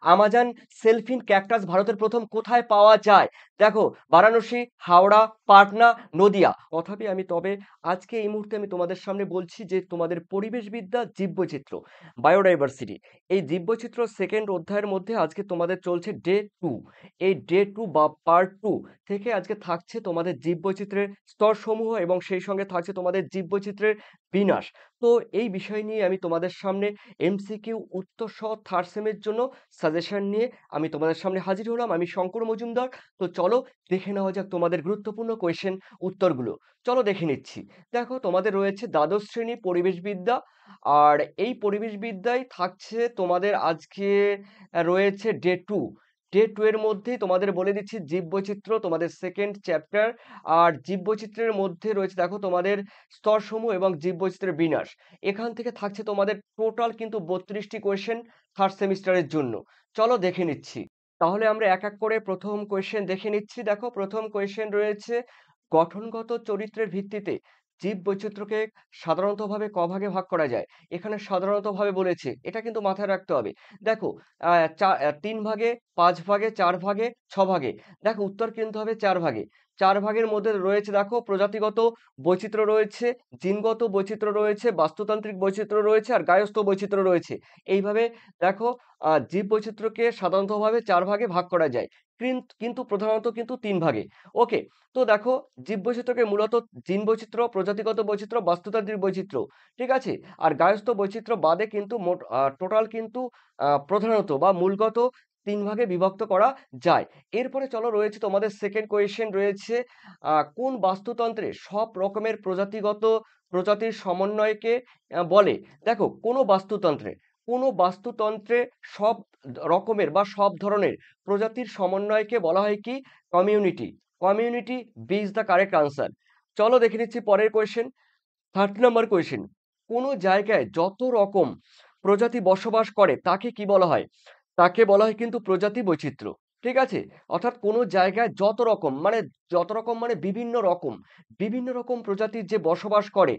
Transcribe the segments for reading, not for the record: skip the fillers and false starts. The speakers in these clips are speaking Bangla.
আমাজন সেলফিন ক্যাকটাস ভারতের প্রথম কোথায় পাওয়া যায়? দেখো, বারাণসী, হাওড়া, পাটনা, নদিয়া। তথাপি তবে আজকে এই মুহূর্তে আমি তোমাদের সামনে বলছি যে তোমাদের পরিবেশবিদ্যা, জীববৈচিত্র্য, বায়োডাইভার্সিটি, এই জীববৈচিত্র্য সেকেন্ড অধ্যায়ের মধ্যে আজকে তোমাদের চলছে ডে 2। এই ডে 2 বা পার্ট 2 থেকে আজকে থাকছে তোমাদের জীববৈচিত্র্যের স্তরসমূহ এবং সেই সঙ্গে থাকছে তোমাদের জীববৈচিত্র্যের বিনাশ। তো এই বিষয় নিয়ে আমি তোমাদের সামনে এমসিকিউ উত্তর সহ থার্ড সেমের জন্য সাজেশন নিয়ে আমি তোমাদের সামনে হাজির হলাম। আমি শঙ্কর মজুমদার। তো চলো দেখে নেওয়া যাক তোমাদের গুরুত্বপূর্ণ কোয়েশ্চেন উত্তরগুলো। চলো দেখে নিচ্ছি। দেখো, তোমাদের রয়েছে দ্বাদশ শ্রেণী পরিবেশবিদ্যা, আর এই পরিবেশবিদ্যায় থাকছে তোমাদের আজকে রয়েছে ডে 2। ডে 2 এর মধ্যেই তোমাদের বলে দিচ্ছি জীববৈচিত্র্য তোমাদের সেকেন্ড চ্যাপ্টার। আর জীববৈচিত্র্যের মধ্যে রয়েছে দেখো তোমাদের স্তরসমূহ এবং জীববৈচিত্র্যের বিনাশ। এখান থেকে থাকছে তোমাদের টোটাল কিন্তু 32টি কোয়েশ্চেন থার্ড সেমিস্টারের জন্য। চলো দেখে নিচ্ছি। তাহলে আমরা এক এক করে প্রথম কোয়েশ্চেন দেখে নিচ্ছি। দেখো, প্রথম কোয়েশ্চেন রয়েছে, গঠনগত চরিত্রের ভিত্তিতে জীববৈচিত্র্যকে সাধারণতভাবে ক ভাগে ভাগ করা যায়? এখানে সাধারণতভাবে বলেছে, এটা কিন্তু মাথায় রাখতে হবে। দেখো, 3 ভাগে, 5 ভাগে, 4 ভাগে, 6 ভাগে। দেখো, উত্তর কিন্তু হবে 4 ভাগে। 4 ভাগের মধ্যে রয়েছে দেখো প্রজাতিগত বৈচিত্র্য রয়েছে, জিনগত বৈচিত্র্য রয়েছে, বাস্তুতান্ত্রিক বৈচিত্র্য রয়েছে আর গার্হস্থ্য বৈচিত্র্য রয়েছে। এইভাবে দেখো, জীববৈচিত্র্যকে সাধারণতভাবে 4 ভাগে ভাগ করা যায়। কিন্তু প্রধানত কিন্তু 3 ভাগে। ওকে। তো দেখো, জীববৈচিত্র্যকে মূলত জিনবৈচিত্র্য, প্রজাতিগত বৈচিত্র্য, বাস্তুতান্ত্রিক বৈচিত্র্য, ঠিক আছে? আর গার্হস্থ্য বৈচিত্র্য বাদে কিন্তু মোট টোটাল কিন্তু প্রধানত বা মূলগত 3 ভাগে বিভক্ত করা যায়। এরপরে চলো রয়েছে তোমাদের সেকেন্ড কোয়েশ্চেন রয়েছে, কোন বাস্তুতন্ত্রে সব রকমের প্রজাতির সমন্বয়কে বলে? দেখো, কোনো বাস্তুতন্ত্রে সব রকমের বা সব ধরনের প্রজাতির সমন্বয়কে বলা হয় কি? Community. Community B is the correct answer. চলো দেখে নিচ্ছি পরের কোয়েশ্চেন। 30 নম্বর কোয়েশ্চেন, কোনো জায়গায় যত রকম প্রজাতি বসবাস করে তাকে কি বলা হয়? তাকে বলা হয় কিন্তু প্রজাতি বৈচিত্র্য। ঠিক আছে? অর্থাৎ কোনো জায়গায় যত রকম মানে বিভিন্ন রকম প্রজাতির যে বসবাস করে,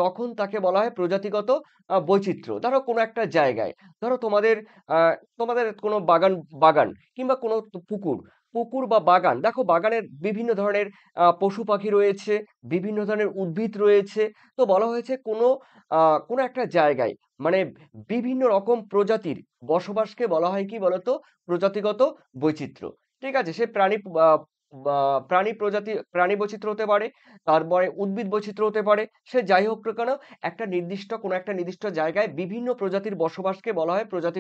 তখন তাকে বলা হয় প্রজাতিগত বৈচিত্র্য। ধরো কোনো একটা জায়গায়, ধরো তোমাদের কোনো বাগান কিংবা কোনো পুকুর বা বাগান। দেখো, বাগানের বিভিন্ন ধরনের পশু পাখি রয়েছে, বিভিন্ন ধরনের উদ্ভিদ রয়েছে। তো বলা হয়েছে কোনো একটা জায়গায় মানে বিভিন্ন রকম প্রজাতির বসবাসকে বলা হয় কি বলতো? প্রজাতিগত বৈচিত্র্য। ঠিক আছে? সে বা প্রাণী বৈচিত্র্য হতে পারে, তারপরে উদ্ভিদ বৈচিত্র্য হতে পারে। সে যাই হোক না কেন, কোনো একটা নির্দিষ্ট জায়গায় বিভিন্ন প্রজাতির বসবাসকে বলা হয় প্রজাতি